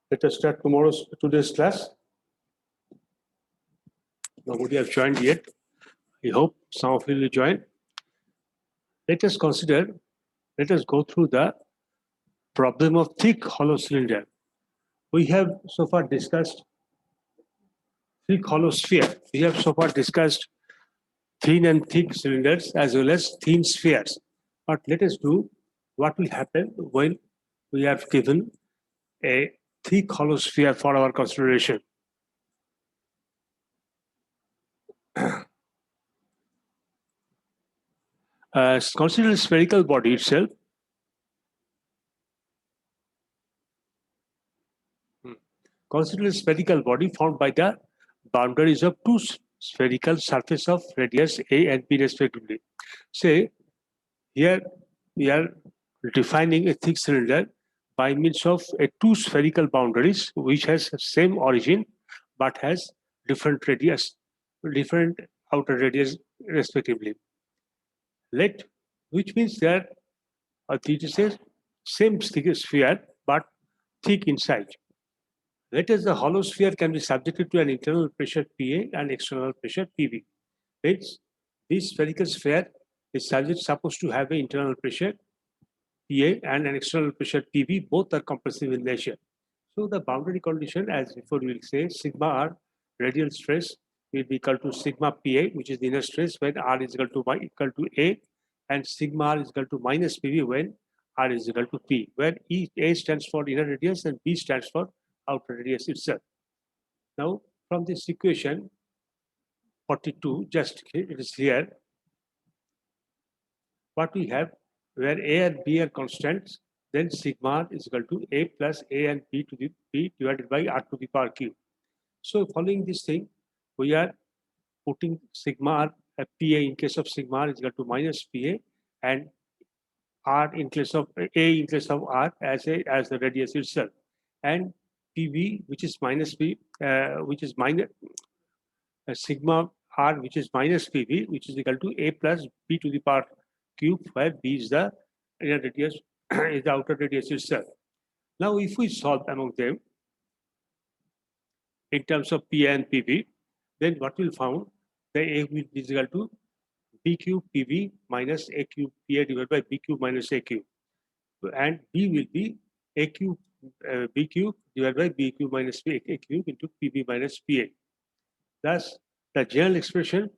Let us start today's class. Nobody have joined yet. I hope some of you will join. Let us go through the problem of thick hollow cylinder. We have so far discussed thick hollow sphere. We have so far discussed thin and thick cylinders as well as thin spheres. But let us do what will happen when we have given a thick hollow sphere for our consideration. Consider a spherical body itself. Consider a spherical body formed by the boundaries of two spherical surface of radius A and B respectively. Say, here we are defining a thick cylinder by means of two spherical boundaries which has same origin but has different outer radius respectively. Which means that it is a same sphere but thick inside. Let us the hollow sphere can be subjected to an internal pressure PA and external pressure PB. Hence, this spherical sphere is supposed to have an internal pressure PA and an external pressure PB. Both are compressive in nature. So the boundary condition, as before we will say, sigma R radial stress will be equal to sigma PA, which is the inner stress when R is equal to A, and sigma R is equal to minus PB when R is equal to P, where A stands for inner radius and B stands for outer radius itself. Now, from this equation 42, just it is here, what we have, where A and B are constants, then sigma is equal to A plus A and B to the P divided by R to the power Q. So following this thing, we are putting sigma R, PA in case of sigma R is equal to minus PA, and R in case of A in case of R as the radius itself, and PV which is minus P, which is minus sigma R which is minus PV, which is equal to A plus B to the power cube, where B is the inner radius, is the outer radius itself. Now, if we solve among them in terms of PA and PV, then what we'll found, the A will be equal to B cube PV minus A cube PA divided by B cube minus A cube, and B will be A cube B cube divided by B cube minus A cube into PV minus PA. Thus, the general expression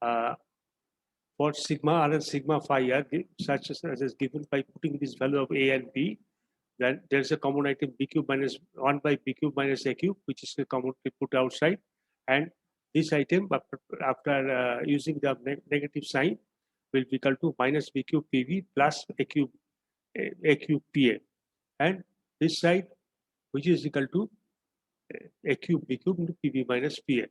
for sigma R and sigma phi R, such as is given by putting this value of A and B. Then there is a common item B cube minus 1 by B cube minus A cube, which is commonly put outside, and this item after using the negative sign will be equal to minus B cube PV plus A cube PA, and this side which is equal to A cube B cube into PV minus PA.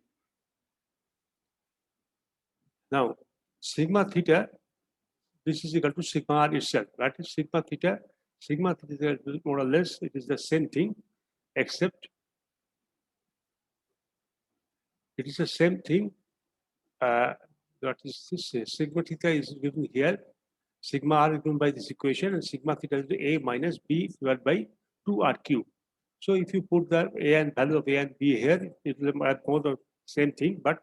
Now, sigma theta, this is equal to sigma R itself. That is sigma theta. Sigma theta is more or less, it is the same thing, except it is the same thing. What is this? Sigma theta is given here. Sigma R is given by this equation, and sigma theta is A minus B divided by 2R cube. So if you put the A and value of A and B here, it will have more the same thing, but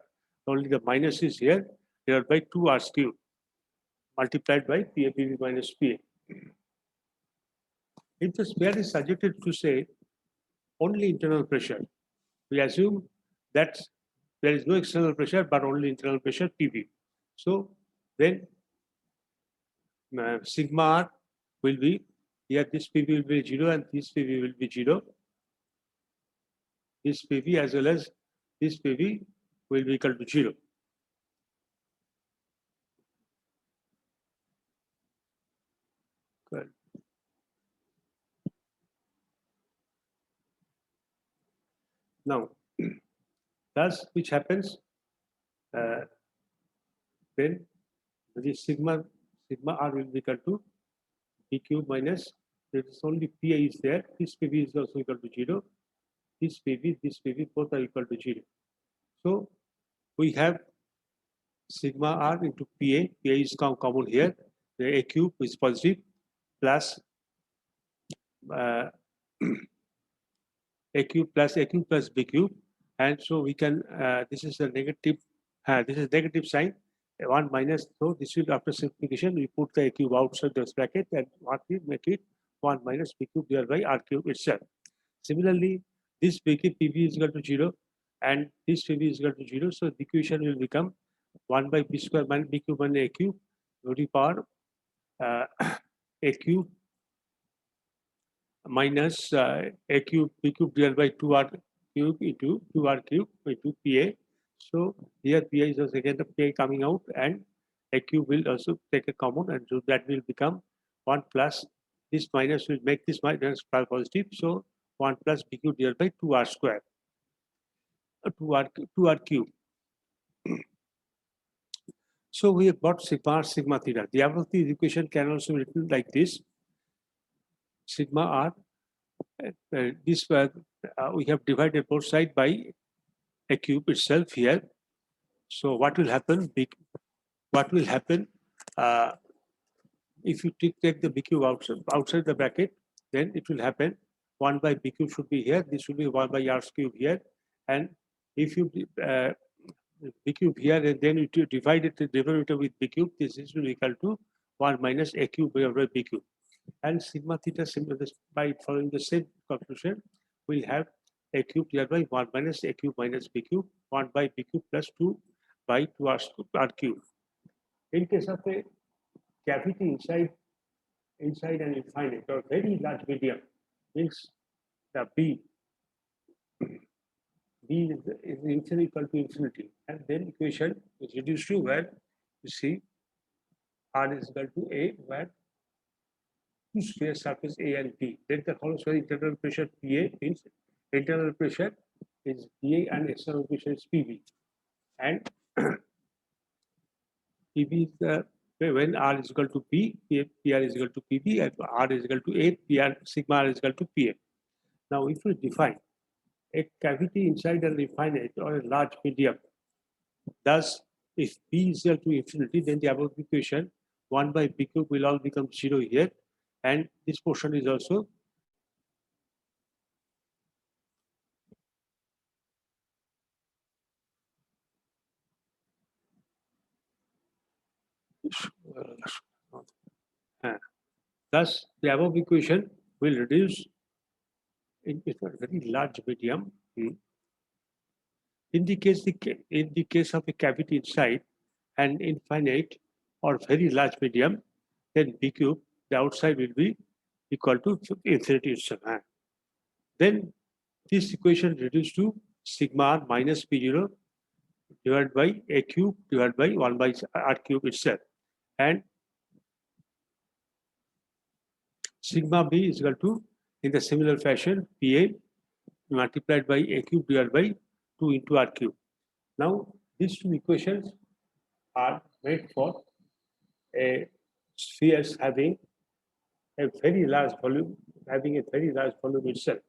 only the minus is here divided by 2R cube multiplied by PAPV minus PA. If the sphere is subjected to, say, only internal pressure, we assume that there is no external pressure but only internal pressure PV. So then sigma R will be, here this PV will be 0 and this PV will be 0. This PV as well as this PV will be equal to 0. Good. Now, thus which happens, then the sigma R will be equal to B cube minus, there is only PA is there, this PV is also equal to 0, this PV, both are equal to 0. So we have sigma R into PA is common here, the A cube is positive, plus A cube plus B cube, and so we can, this is a negative, this is negative sign, 1 minus, so this will, after simplification, we put the A cube outside this bracket, and what we make it 1 minus B cube divided by R cube itself. Similarly, this PV is equal to 0, and this PV is equal to 0, so the equation will become 1 by B square minus B cube minus A cube to the power A cube minus A cube B cube divided by 2R cube into 2R cube into PA. So here PA is also again the PA coming out, and A cube will also take a common, and so that will become 1 plus, this minus will make this minus positive. So 1 plus B cube divided by 2R square, 2R cube. So we have got sigma theta. The above the equation can also be written like this: sigma r. This we have divided both sides by A cube itself here. So what will happen? What will happen if you take the B cube outside the bracket? Then it will happen 1 by B cube should be here. This should be 1 by R cube here, and if you B cube here, and then you divide it the derivative with B cube, this is equal to 1 minus A cube by B cube. And sigma theta, by following the same conclusion, we'll have A cube divided by 1 minus A cube minus B cube, 1 by B cube plus 2 by 2R cube. In case of a cavity inside an infinite or very large medium, means the B is infinity equal to infinity, and then equation is reduced to where you see R is equal to A, where two sphere surface A and B. Then the follows where internal pressure PA means internal pressure is PA and external pressure is PB, and PB is the when R is equal to P, PR is equal to PB, and R is equal to A, PR sigma R is equal to PA. Now, if we define a cavity inside an infinite or a large medium, thus, if B is equal to infinity, then the above equation 1 by B cube will all become 0 here, and this portion is also thus the above equation will reduce in a very large medium. In the case of a cavity inside an infinite or very large medium, then B cube, the outside will be equal to infinity itself. Then this equation reduced to sigma r minus P0 divided by A cube divided by 1 by R cube itself. And sigma B is equal to, in the similar fashion, PA multiplied by A cube divided by 2 into R cube. Now, these two equations are made for a spheres having a very large volume, itself.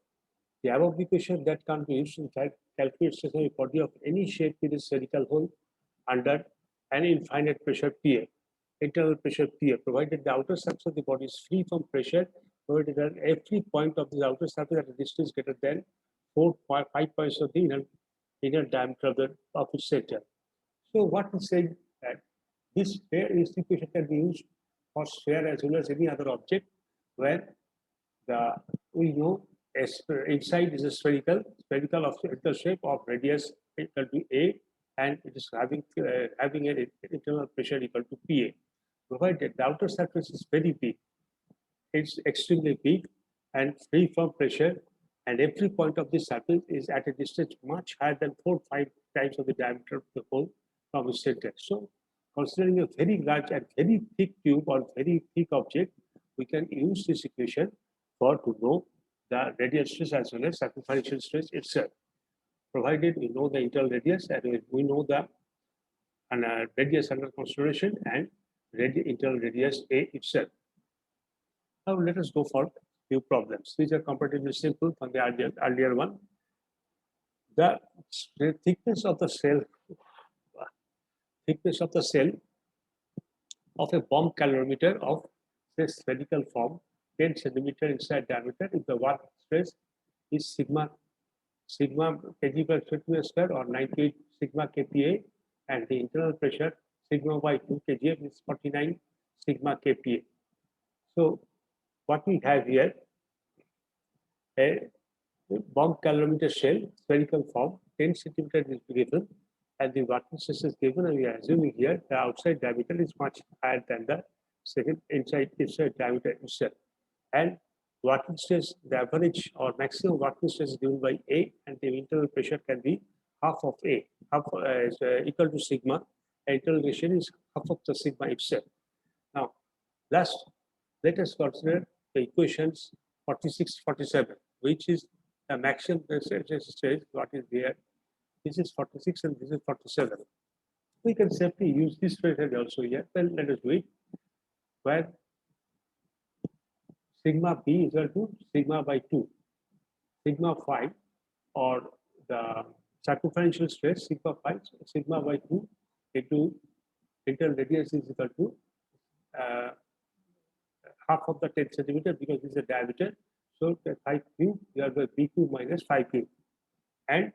The above equation that can be used in calculate stationary body of any shape with a spherical hole under an infinite pressure PA, internal pressure PA, provided the outer surface of the body is free from pressure, provided that every point of the outer surface at a distance greater than 5 points of the inner diameter of its center. So what we say that this equation can be used for sphere as well as any other object where we know inside is a spherical of the shape of radius equal to A, and it is having an internal pressure equal to PA. Provided the outer surface is very big, it's extremely big and free from pressure, and every point of this surface is at a distance much higher than 4-5 times of the diameter of the hole from its center. So, considering a very large and very thick cube or very thick object, we can use this equation to know the radial stress as well as circumferential stress itself. Provided we know the internal radius and we know the radius under consideration and internal radius A itself. Now let us go for few problems. These are comparatively simple from the earlier one. The thickness of the cell of a bomb calorimeter of this spherical form 10 centimeter inside diameter if the work stress is sigma sigma kg per centimeter square or 98 sigma kPa, and the internal pressure sigma by 2 kgf is 49 sigma kPa. So what we have here, a bomb calorimeter shell, spherical form, 10 centimeter is given, and the working stress is given, and we are assuming here the outside diameter is much higher than the second inside diameter itself. And working stress, the average or maximum working stress is given by A, and the internal pressure can be half of A, half is equal to sigma. Internal pressure is half of the sigma itself. Now, last, let us consider the equations 46, 47, which is the maximum stress, what is there. This is 46 and this is 47. We can simply use this method also here. Well, let us do it. Where sigma B is equal to sigma by 2, sigma 5, or the circumferential stress sigma 5, sigma by 2 into internal radius is equal to half of the 10 centimeter, because this is a diameter. So the 5 cube divided by B cube minus 5 cube. And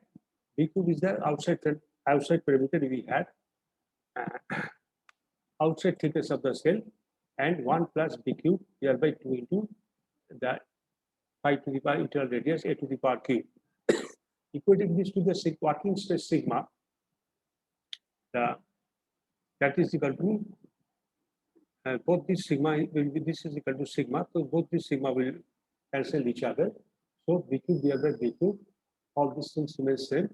B cube is the outside perimeter we had, outside thickness of the cell, and 1 plus B cube divided by 2 into the 5 to the power internal radius A to the power cube. Equating this to the working stress sigma, that is equal to both this sigma will be, this is equal to sigma, so both this sigma will cancel each other. So B cube divided by B cube, all these things remain same,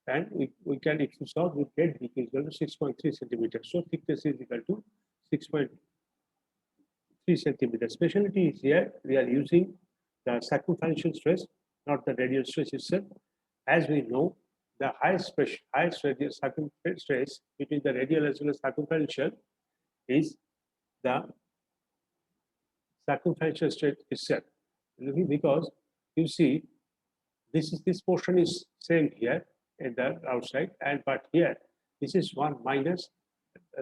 and we can, if you solve, we get B cube is equal to 6.3 centimeters. So thickness is equal to 6.3 centimeters. Specialty is here, we are using the circumferential stress, not the radial stress itself. As we know, the highest radial circumferential stress between the radial as well as circumferential is the circumferential stress itself. Because you see, this portion is same here in the outside, and but here this is 1 minus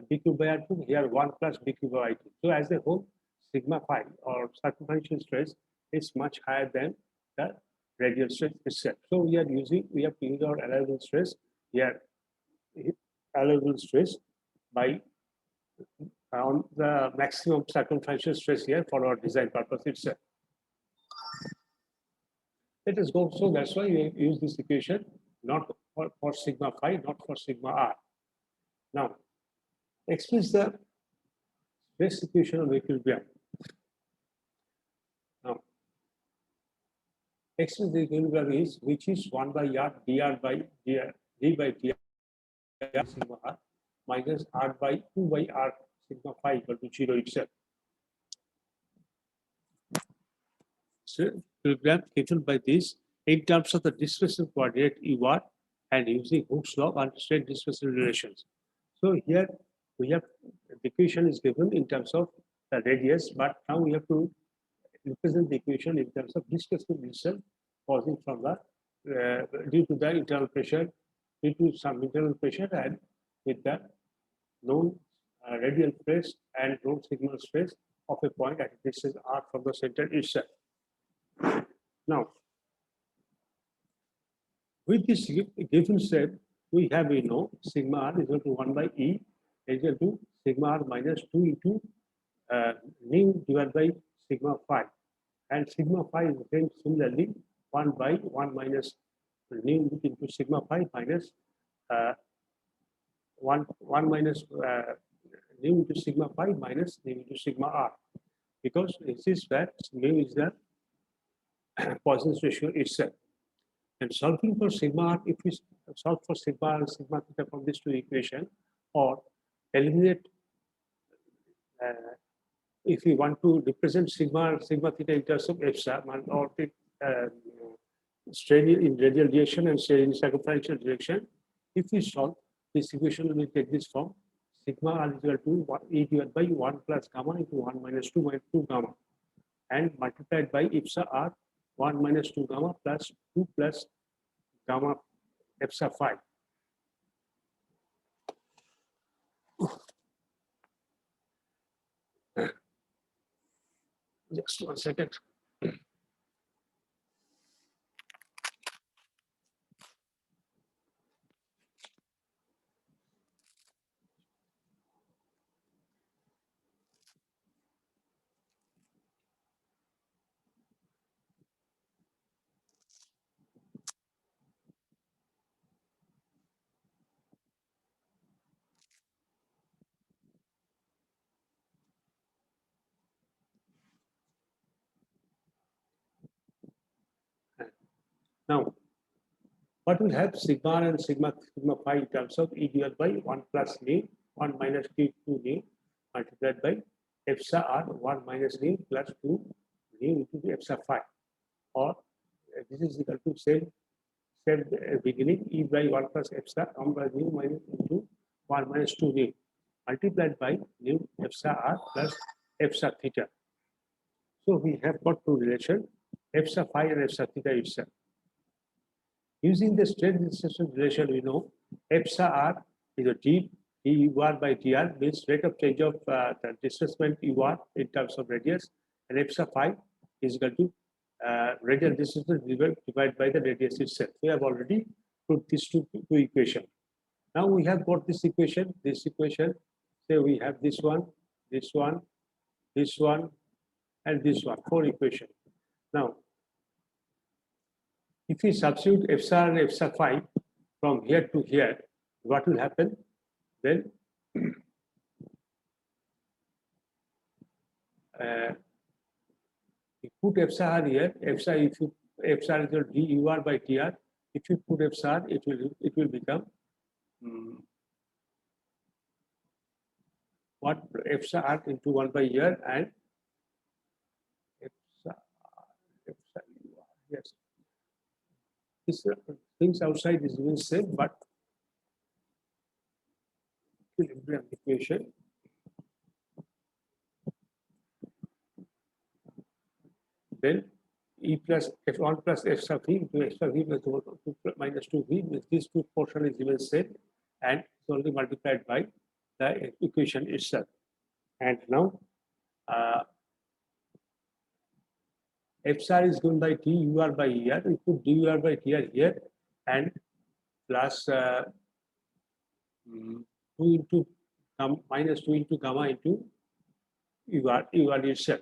B cube by R2, here 1 plus B cube by I2. So as a whole, sigma phi or circumferential stress is much higher than the radial stress itself. So we have to use our allowable stress here, allowable stress by on the maximum circumferential stress here for our design purpose itself. Let us go. So that's why we use this equation, not for sigma phi, not for sigma r. Now, express the stress equation of equilibrium. Now, express the equilibrium is, which is 1 by r dr by dr, d by dr sigma r minus r by 2 by r sigma phi equal to 0 itself. So equilibrium given by this in terms of the displacement coordinate UR and using Hooke's law and straight displacement relations. So here we have the equation is given in terms of the radius, but now we have to represent the equation in terms of displacement itself causing from the due to the internal pressure, due to some internal pressure, and with the known radial stress and known signal stress of a point at a distance r from the center itself. Now, with this given step, we have, we know, sigma r is equal to 1 by E is equal to sigma r minus 2 into nu divided by sigma phi. And sigma phi is again similarly 1 by 1 minus nu into sigma phi minus 1 minus nu into sigma phi minus nu into sigma r. Because this is where nu is the Poisson's ratio itself. And solving for sigma r, if we solve for sigma r and sigma theta from these two equations, or eliminate, if we want to represent sigma theta in terms of epsilon, or take strain in radial direction and strain in circumferential direction, if we solve this equation, we will take this form: sigma r is equal to E divided by 1 plus gamma into 1 minus 2 minus 2 gamma, and multiplied by epsilon r 1 minus 2 gamma plus 2 plus gamma epsilon phi. Just 1 second. Now, what will have sigma r and sigma phi in terms of E divided by 1 plus mu, 1 minus Q 2 mu multiplied by epsilon r 1 minus mu plus 2 mu into the epsilon phi. Or this is equal to same beginning E by 1 plus epsilon 1 by mu minus into 1 minus 2 mu multiplied by mu epsilon r plus epsilon theta. So we have got two relation epsilon phi and epsilon theta itself. Using the straight distance relation, we know epsilon r is a d ur by dr means rate of change of the displacement ur in terms of radius, and epsilon phi is equal to radial displacement divided by the radius itself. We have already put these two equations. Now we have got this equation. Say we have this one, this one, this one, and this one, 4 equations. Now, if we substitute epsilon and epsilon phi from here to here, what will happen? Then you put epsilon here. Epsilon, if you epsilon is equal to d ur by dr. If you put epsilon, it will become what epsilon into 1 by r and epsilon ur. Yes. This things outside is even same, but equilibrium equation. Then E plus F1 plus F sub V into F sub V plus 2 minus 2V means this two portion is even same and it's only multiplied by the equation itself. And now epsilon is given by d ur by er. We put d ur by dr here and plus 2 into minus 2 into gamma into ur itself.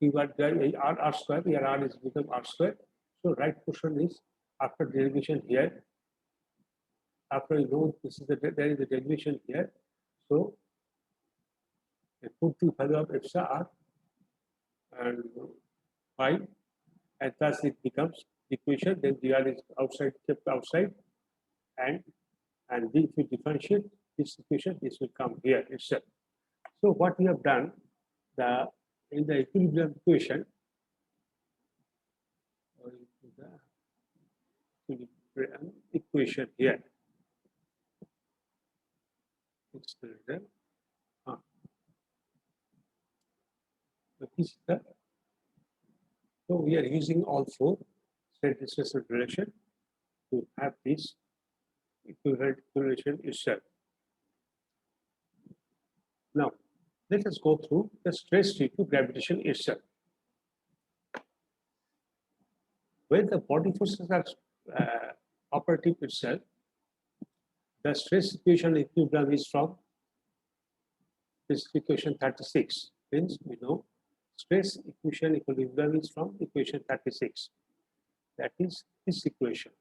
If r square, here r is become r square. So right portion is after derivation here. After you know this is there is a derivation here. So I put the value of epsilon r and phi, and thus it becomes equation. Then dr is outside, kept outside, and if you differentiate this equation, this will come here itself. So what we have done, in the equilibrium equation, or into the equilibrium equation here. So we are using all 4 straight distance relation to have this equivalent relation itself. Now, let us go through the stress due to gravitation itself. When the body forces are operative itself, the stress equation equilibrium is from this equation 36. Means we know stress equation equilibrium is from equation 36. That is this equation.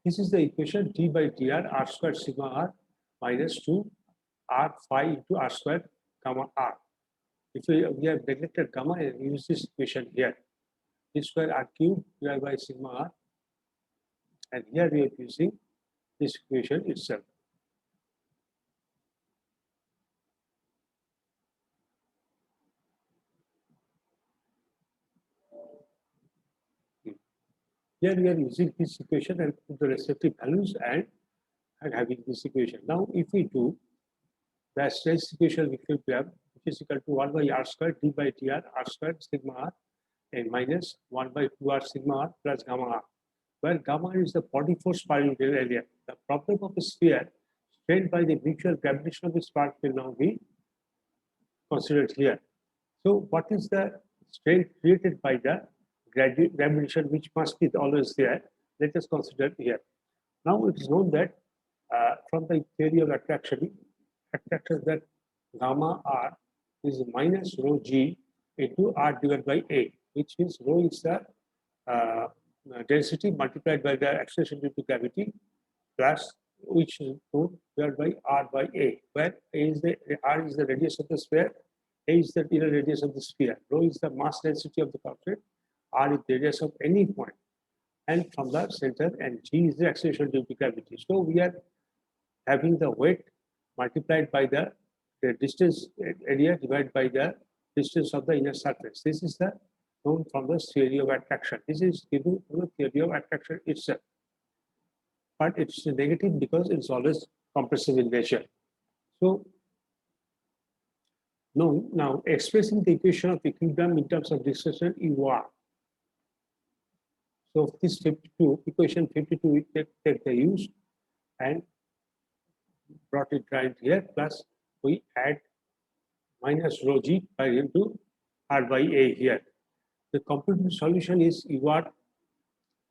This is the equation d by dr r squared sigma r minus 2 r phi into r squared gamma r. If we have neglected gamma and use this equation here, d square r cube divided by sigma r, and here we are using this equation itself. Here we are using this equation and put the respective values and having this equation. Now, if we do the stress equation equilibrium, which is equal to 1 by r squared d by dr r squared sigma r and minus 1 by 2r sigma r plus gamma r, where gamma is the body force per unit area. The problem of a sphere strained by the mutual gravitation of the spark will now be considered here. So, what is the strain created by the gravitation, which must be always there? Let us consider here. Now, it is known that from the theory of attraction that gamma r is minus rho g into r divided by a, which means rho is the density multiplied by the acceleration due to gravity plus which is divided by r by a, where r is the radius of the sphere, a is the inner radius of the sphere, rho is the mass density of the object, r is the radius of any point, and from the center, and g is the acceleration due to gravity. So we are having the weight multiplied by the distance area divided by the distance of the inner surface. This is the known from the theory of attraction. This is given from the theory of attraction itself. But it's negative because it's always compressive in nature. So now expressing the equation of equilibrium in terms of distortion UR. So this 52, equation 52, we take the use and brought it right here, plus we add minus rho g by into r by a here. The complementary solution is UR.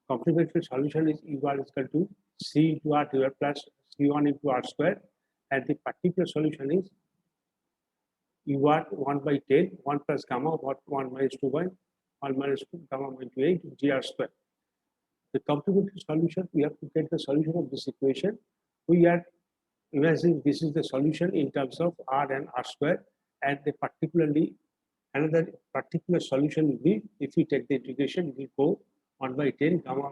Complementary solution is UR is equal to C into R divided plus C1 into R square, and the particular solution is UR 1 by 10, 1 plus gamma, 1 minus 2 by 1 minus 2 gamma into 8 GR square. The complementary solution, we have to get the solution of this equation. We are imagining this is the solution in terms of R and R square, and the particularly another particular solution will be, if we take the integration, we go 1 by 10 gamma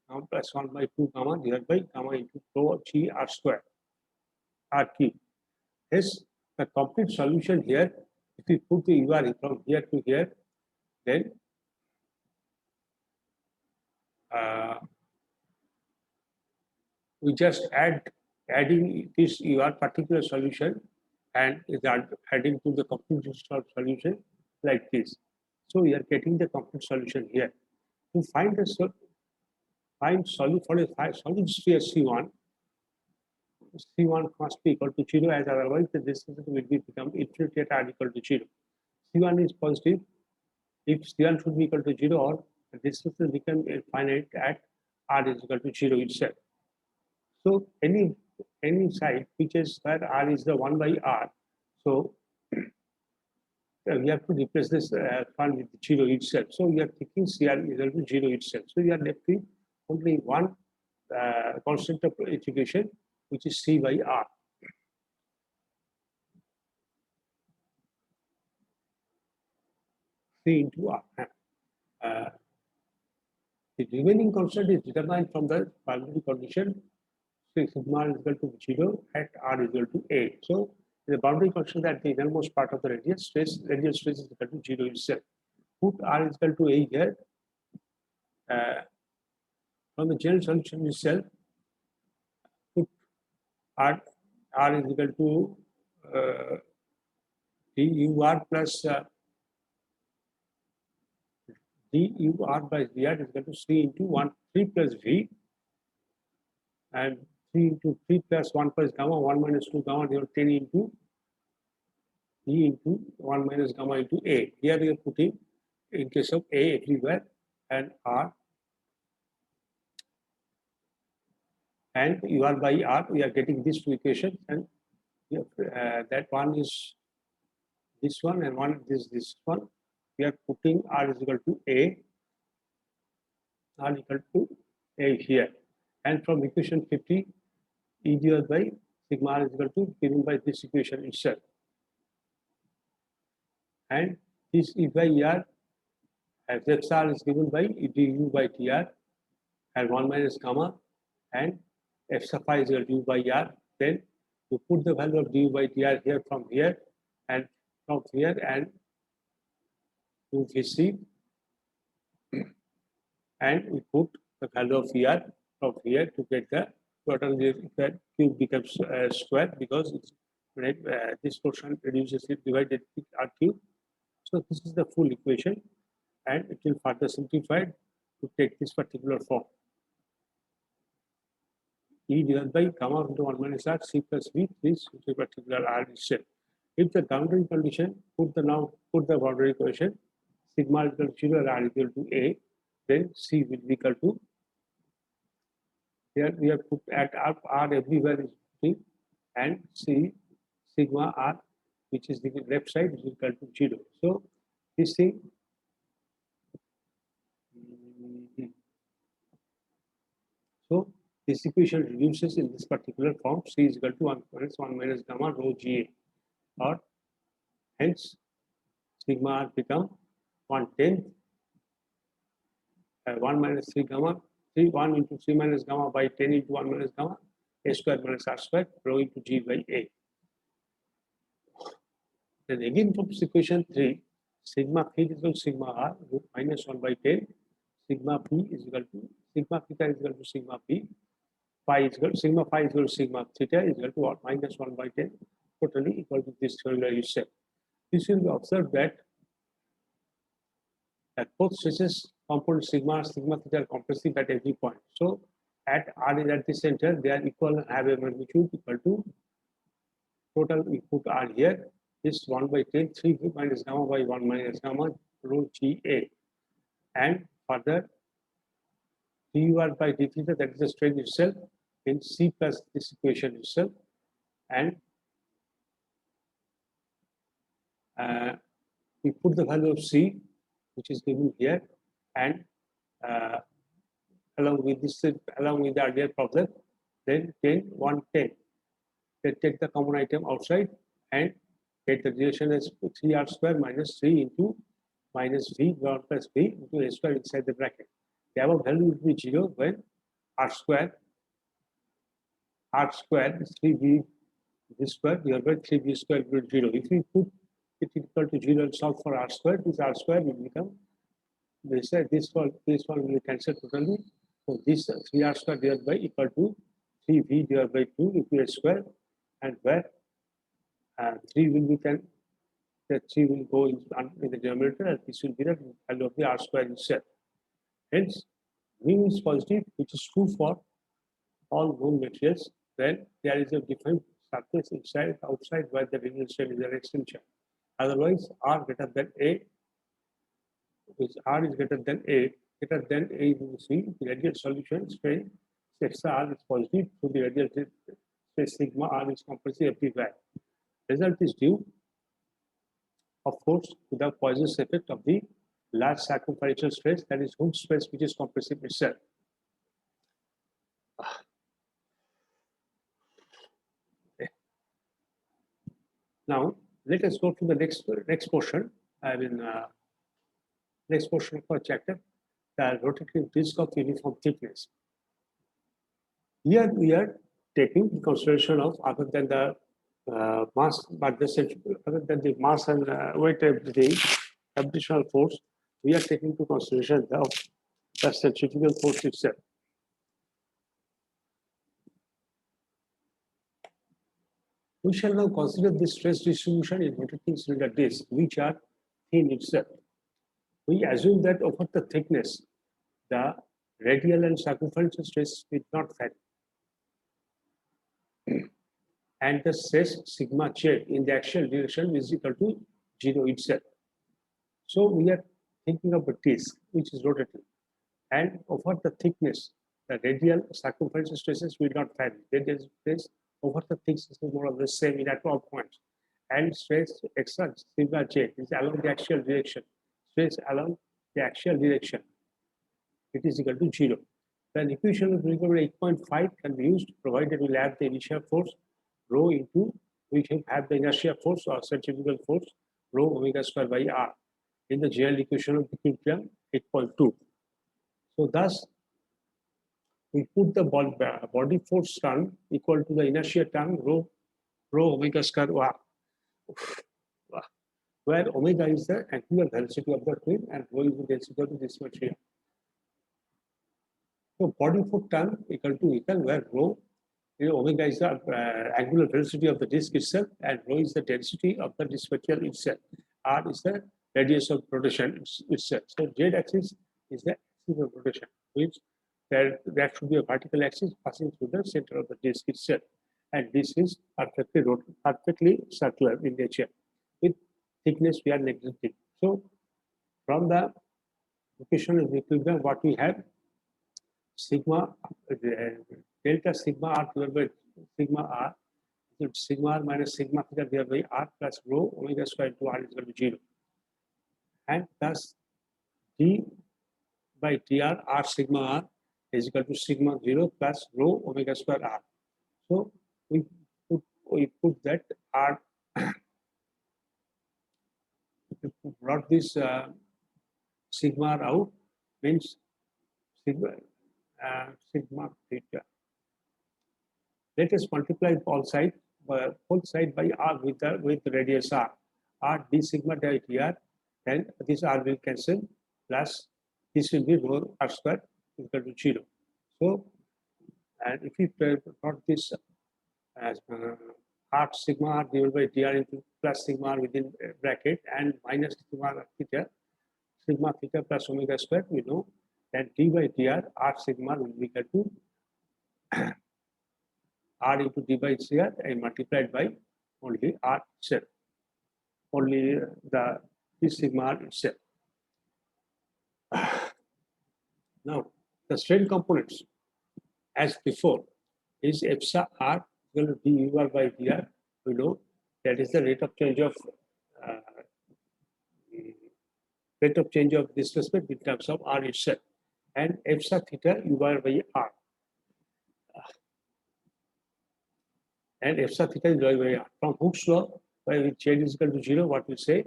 1 plus 1 by 2 gamma divided by gamma into rho g R square R cube. Yes, the complete solution here, if we put the UR from here to here, then we just adding this UR particular solution and is adding to the complete solution like this. So we are getting the complete solution here. To find the solid for a solid sphere C1, C1 must be equal to 0, as otherwise the distance will become infinity at r equal to 0. C1 is positive. If C1 should be equal to 0, or the distance will become infinite at r is equal to 0 itself. So any side which is where r is the 1 by r, so we have to replace this one with 0 itself. So we are taking CR is equal to 0 itself. So we are left with only one constant of integration, which is C by R. C into R. The remaining constant is determined from the boundary condition. So sigma is equal to 0 at R is equal to A. So the boundary constant at the innermost part of the radius stress is equal to 0 itself. Put R is equal to A here. From the general solution itself, put R is equal to DUR plus DUR by VR is equal to 3 into 3 plus V, and 3 into 3 plus 1 plus gamma, 1 minus 2 gamma, 10 into E into 1 minus gamma into A. Here we are putting, in case of A everywhere, and R, and UR by R, we are getting these two equations, and that one is this one, and one is this one. We are putting R is equal to A, R equal to A here. And from equation 50, E divided by sigma R is equal to given by this equation itself. And this E by ER, as XR is given by du by TR, and 1 minus gamma, and F sub I is equal to U by R. Then you put the value of du by TR here from here, and from here, and to VC, and we put the value of ER from here to get the total. The cube becomes square because it's this portion reduces it divided with R cube. So this is the full equation, and it will further simplified to take this particular form. E divided by gamma into 1 minus R C plus V, this is a particular R itself. If the boundary condition, put the boundary equation, sigma is equal to 0 and R is equal to A, then C will be equal to, here we have put at R everywhere is putting, and C sigma R, which is the left side, is equal to 0. So this thing, so this equation reduces in this particular form. C is equal to 1 minus gamma rho GA, or hence sigma r become 1/10 1 minus 3 gamma 1 into 3 minus gamma by 10 into 1 minus gamma a square minus r square rho into G by A. Then again from equation 3, sigma phi is equal to sigma r minus 1 by 10, sigma p is equal to sigma theta is equal to sigma p, phi is equal to sigma phi is equal to sigma theta is equal to what? Minus 1 by 10, totally equal to this formula you said. This will be observed that both stresses component sigma theta are compressive at every point. So at r is at the center, they are equal and have a magnitude equal to total input r here is 1 by 10, 3 minus gamma by 1 minus gamma rho GA. And further, dUr by d theta, that is the strain itself, in C plus this equation itself. And we put the value of C, which is given here, and along with the earlier problem, then 10, 1, 10. Then take the common item outside and get the relation as 3r square minus 3 into minus v plus v into a square inside the bracket. The above value will be 0 when r square is 3v square divided by 3v square will be 0. If we put it equal to 0 and solve for r square, this r square will become this one will be cancelled totally. So this 3r square divided by equal to 3v divided by 2 into a square, and where 3 will become the 3 will go in the denominator, and this will be the value of the r square itself. Hence, mu is positive, which is true for all known materials. Then there is a defined surface inside, outside, where the radial strain is an extension. Otherwise, r greater than a, which r is greater than a, you will see the radial solution strain extra r is positive, so the radial stress sigma r is compressive everywhere. Result is due, of course, to the Poisson's effect of the large circumferential stress, that is Hooke's stress, which is compressive itself. Okay. Now, let us go to the next portion. Next portion of our chapter, the rotating disk of uniform thickness. Here we are taking consideration of, other than the mass, but other than the mass and weight of the gravitational force, we are taking into consideration the centrifugal force itself. We shall now consider the stress distribution in rotating cylinder disks, which are thin itself. We assume that over the thickness, the radial and circumferential stress will not vary, and the stress sigma j in the axial direction is equal to 0 itself. So we are thinking of a disk which is rotating, and over the thickness, the radial circumferential stresses will not vary. Radial stress over the thickness is more or less same at all points, and stress extra sigma j is along the axial direction. Stress along the axial direction, it is equal to 0. Then equation of 8.5 can be used, provided we have the initial force rho into, we can have the inertia force or centrifugal force rho omega square by r in the general equation of equilibrium 8.2. So thus, we put the body force term equal to the inertia term rho omega square r, where omega is the angular velocity of the twin and rho is the density of this material. So body force term equal, where rho, omega is the angular velocity of the disk itself, and rho is the density of the disk material itself. R is the radius of rotation itself. So z axis is the axis of rotation, which there should be a vertical axis passing through the center of the disk itself, and this is perfectly circular in nature. With thickness, we are neglecting. So from the equation of equilibrium, what we have, sigma delta sigma r divided by sigma r, sigma r minus sigma theta divided by r plus rho omega square into r is equal to 0, and thus d by dr r sigma r is equal to sigma 0 plus rho omega square r. So we put that r, we brought this sigma r out, means sigma theta. Let us multiply both side by r with the radius r. R d sigma by dr, and this r will cancel, plus this will be rho r square equal to 0. So, and if we plot this as r sigma r divided by dr into plus sigma r within bracket and minus sigma theta plus omega square, we know that d by dr r sigma will be equal to r into d by dr and multiplied by only r itself, only the d sigma r itself. Now, the strain components, as before, is epsilon r equal to d u r by dr. We know that is the rate of change of displacement in terms of r itself, and epsilon theta u bar by r, and epsilon theta is divided by r. From Hooke's law, where with change is equal to 0, what we say?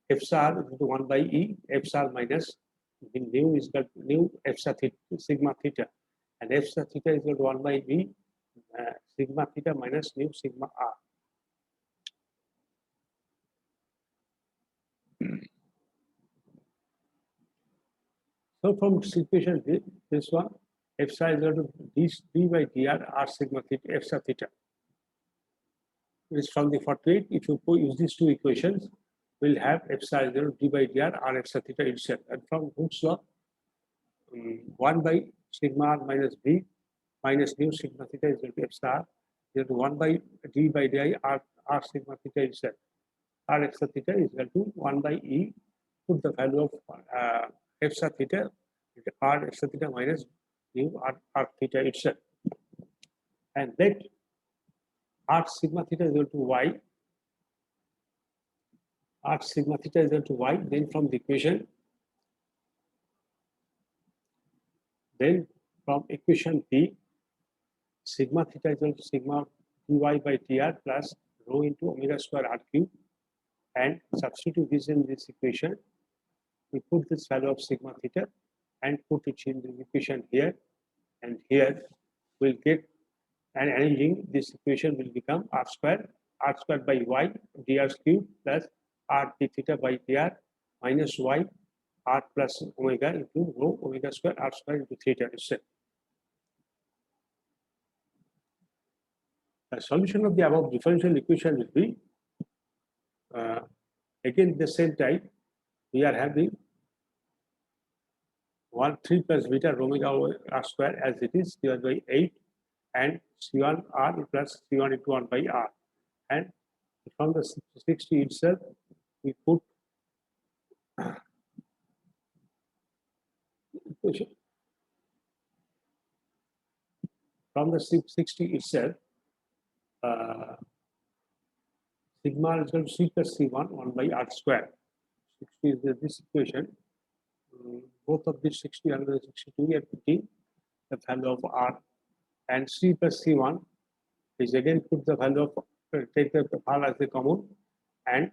Epsilon r is equal to 1 by e, epsilon minus nu is equal to nu epsilon theta, sigma theta, and epsilon theta is equal to 1 by e, sigma theta minus nu sigma r. So from this equation, this one, epsilon is equal to d by dr r sigma theta, epsilon theta. Is from the 48. If you use these two equations, we'll have epsilon 0 d by dr r epsilon theta itself. And from Hooke's law, 1 by sigma r minus b minus nu sigma theta is equal to epsilon r, 1 by d by di r sigma theta itself. R epsilon theta is equal to 1 by e. Put the value of epsilon theta, r epsilon theta minus nu r theta itself, and let r sigma theta is equal to y. R sigma theta is equal to y. Then from the equation, from equation B, sigma theta is equal to sigma dy by dr plus rho into omega square r cube, and substitute this in this equation. We put this value of sigma theta and put it in the equation here, and here we'll get, and arranging this equation will become r square by y dr cube plus r d theta by dr minus y r plus omega into rho omega square r square into theta itself. The solution of the above differential equation will be again the same type. We are having 3 plus beta omega r square as it is divided by 8, and C1 r plus C1 into 1 by r, and from the 60 itself we put from the 60 itself, sigma is equal to c plus c1 1 by r square. 60 is this equation. Both of these 60 and 62 we are putting the value of r, and c plus c1 is again put the value of, take the r as the common, and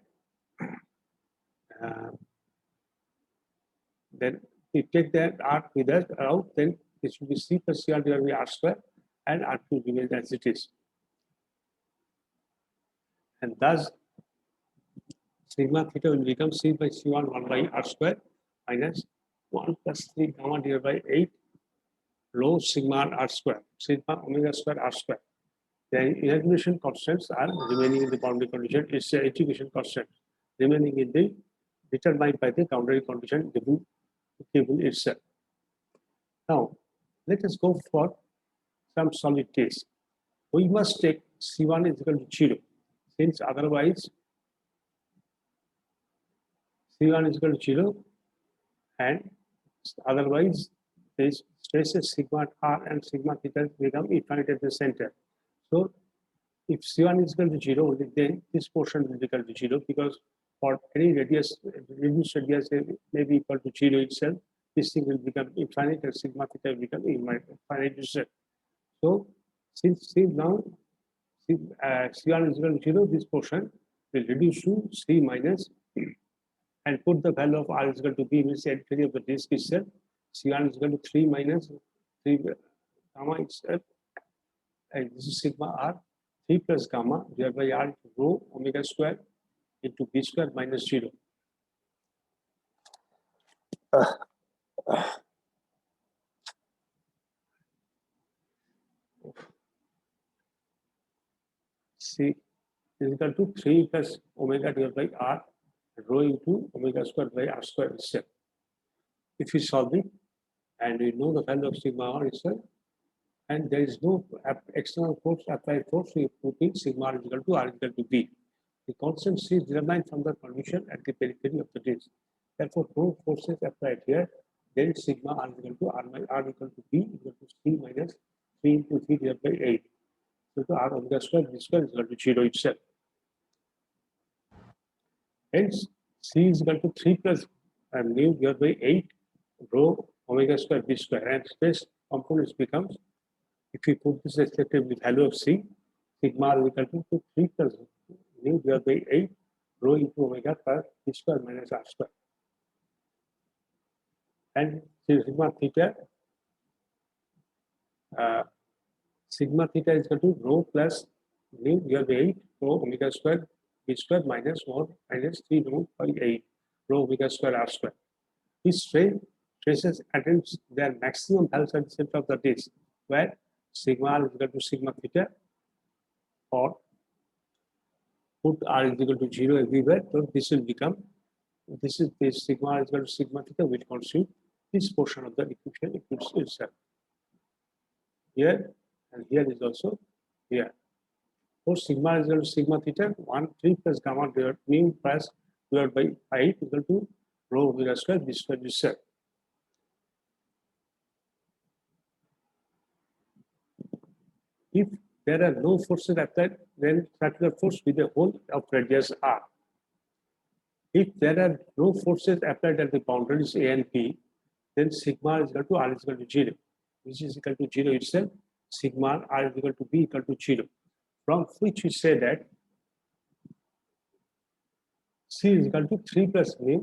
then we take that r with us out, then this will be c plus cr divided by r square, and r2 remains as it is. And thus sigma theta will become c by c1 1 by r square minus 1 plus 3 gamma divided by 8 rho sigma r square, sigma omega square r square. The integration constants are remaining in the boundary condition. It's the integration constant remaining in the determined by the boundary condition given itself. Now, let us go for some solid case. We must take C1 is equal to 0, since otherwise C1 is equal to 0, and otherwise these stresses sigma r and sigma theta become infinite at the center. So if C1 is equal to 0, only then this portion will be equal to 0, because for any radius, reduced radius may be equal to 0 itself, this thing will become infinite and sigma theta will become infinite itself. So since now C1 is equal to 0, this portion will reduce to C minus and put the value of R is equal to B means the entry of the disk itself. C1 is equal to 3 minus 3 gamma itself, and this is sigma R 3 plus gamma divided by R rho omega square into B square minus 0. C is equal to 3 plus omega divided by R rho into omega square by R square itself. If we solve it and we know the value of sigma R itself, and there is no external force, applied force, we put in sigma R is equal to R is equal to B. The constant C is determined from the condition at the periphery of the disk. Therefore, no forces applied here. Then sigma R is equal to R equal to B equal to C minus 3 into 3 divided by 8. So to R omega square, B square is equal to 0 itself. Hence, C is equal to 3 plus mu divided by 8 rho omega square B square, and space components becomes, if we put this respectively value of C, sigma R is equal to 3 plus mu divided by 8 rho into omega plus B square minus R square. And sigma theta is equal to rho plus mu divided by 8 rho omega square B square minus 1 minus 3 rho by 8 rho omega square R square. These traces attempt their maximum values at the center of the disk, where sigma R is equal to sigma theta, or put R is equal to 0 everywhere. So this will become, this is the sigma R is equal to sigma theta, which constitute this portion of the equation itself. Here and here is also here. So sigma is equal to sigma theta, 1 3 plus gamma divided mu plus divided by 8 equal to rho omega square B square itself. If there are no forces applied, then circular force with the whole of radius R. If there are no forces applied at the boundaries A and B, then sigma is equal to R is equal to 0, which is equal to 0 itself. Sigma R is equal to B equal to 0, from which we say that C is equal to 3 plus mu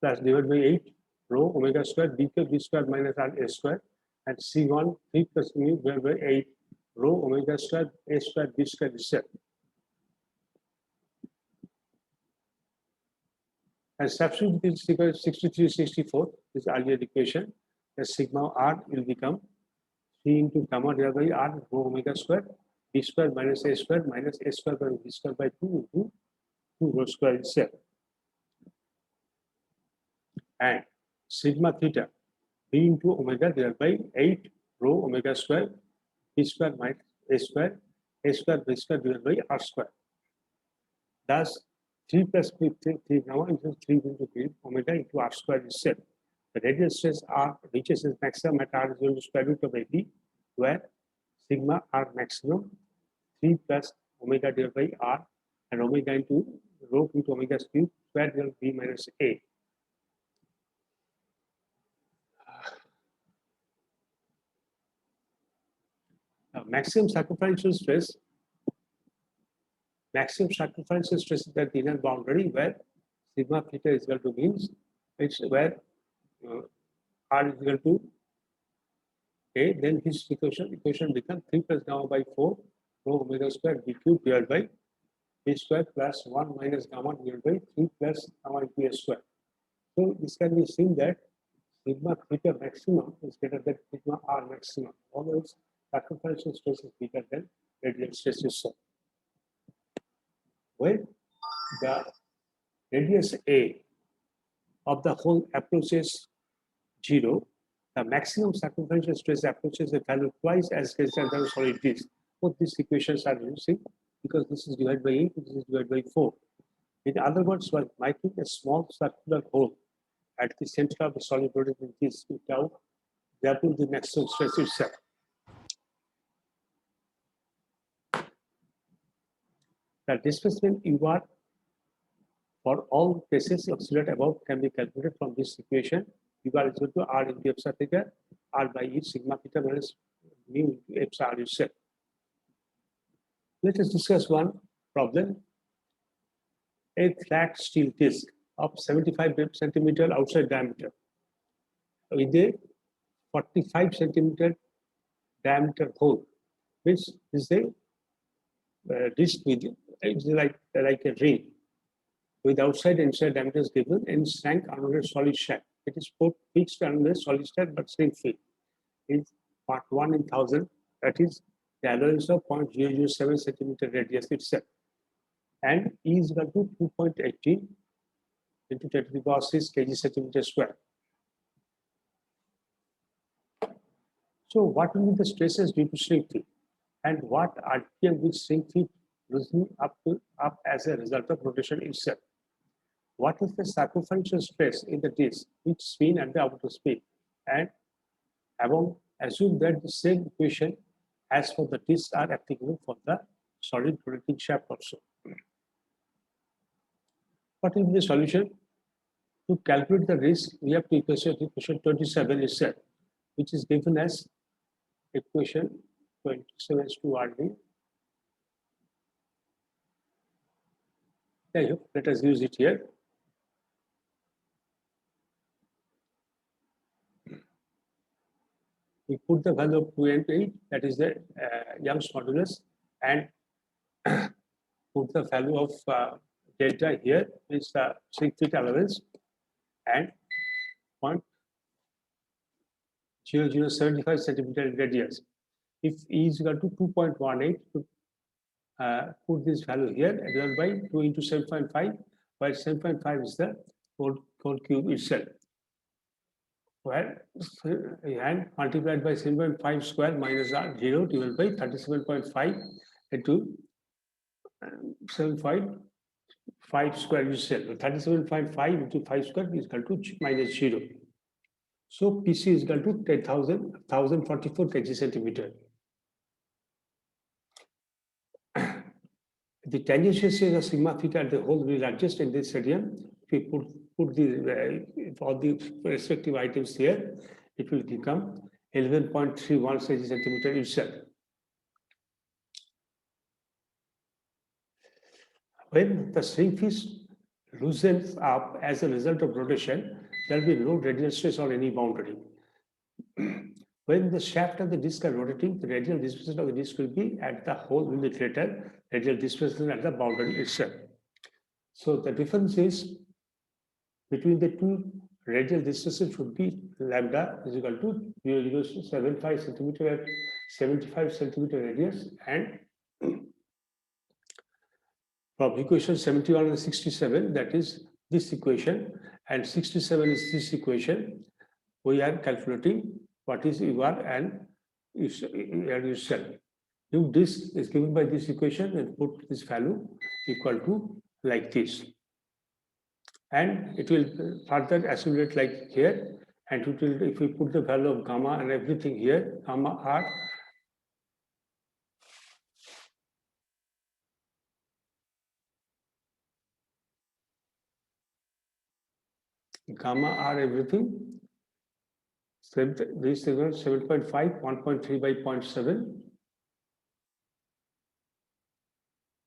plus divided by 8 rho omega square B square minus R A square, and C1 3 plus mu divided by 8 rho omega square A square B square itself. And substitute this equation 63, 64, this earlier equation, the sigma R will become 3 into gamma divided by R rho omega square B square minus A square by B square by 2 into 2 rho square itself. And sigma theta B into omega divided by 8 rho omega square B square minus A square B square divided by R square. Thus, 3 plus 3 gamma into 3 into 3 omega into R square itself. The radial stress R reaches its maximum at R is equal to square root of AB, where sigma R maximum 3 plus omega divided by R and omega into rho into omega cube square divided by B minus A. Now, maximum circumferential stress is at the inner boundary, where sigma theta is equal to means it's where R is equal to A, then his equation becomes 3 plus gamma by 4 rho omega square B cube divided by B square plus 1 minus gamma divided by 3 plus gamma into A square. So this can be seen that sigma theta maximum is greater than sigma R maximum. Although circumferential stress is bigger than radial stress itself. When the radius A of the whole approaches 0, the maximum circumferential stress approaches a value twice as great as the solid disk. Both these equations are using because this is divided by 8, this is divided by 4. In other words, while making a small circular hole at the center of the solid body with this tau, that will be the maximum stress itself. The displacement UR for all cases of solid above can be calculated from this equation, U bar is equal to R into epsilon theta, R by E sigma theta minus mu into epsilon R itself. Let us discuss one problem. A flat steel disc of 75 centimeter outside diameter with a 45 centimeter diameter hole, which is a disc with it's like a ring with outside and inside diameters given and sank under a solid shaft. It is both fixed under a solid shaft but same fit. Is part 1 in 1000, that is the allowance of 0.007 centimeter radius itself. And E is equal to 2.18 into 10 to the power 6 kg centimeter square. So what will be the stresses due to shrink fit? And what RPM will shrink fit loosening up as a result of rotation itself? What is the circumferential stress in the disc which spin at the outer spin? And assume that the same equation as for the disc are applicable for the solid rotating shaft also. What will be the solution? To calculate the risk, we have to equation 27 itself, which is given as equation 27 to RD. There you go. Let us use it here. We put the value of 2 and 8, that is the Young's modulus, and put the value of delta here is the shrink fit allowance and 0.0075 centimeter radius. If E is equal to 2.18, put this value here divided by 2 into 7.5, while 7.5 is the whole cube itself. Where and multiplied by 7.5 square minus R 0 divided by 37.5 into 7.5 square itself. 37.5 into 5 square is equal to minus 0. So PC is equal to 1044 kg centimeter. The tangential stress of sigma theta at the hole will adjust in this radian. If we put the all the respective items here, it will become 11.31 centimeter itself. When the shrink fish loosens up as a result of rotation, there will be no radial stress on any boundary. When the shaft of the disc are rotating, the radial displacement of the disc will be at the hole will be greater, radial displacement at the boundary itself. So the difference is between the two radial displacement should be lambda is equal to 0.075 centimeter at 75 centimeter radius, and from equation 71 and 67, that is this equation, and 67 is this equation, we are calculating what is UR and yourself. If this is given by this equation, and put this value equal to like this. And it will further assimilate like here, and it will, if we put the value of gamma and everything here, gamma R, everything, this is 7.5, 1.3 by 0.7.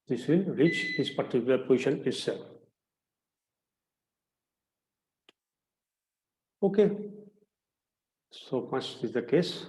This will reach this particular position itself. Okay, so much is the case.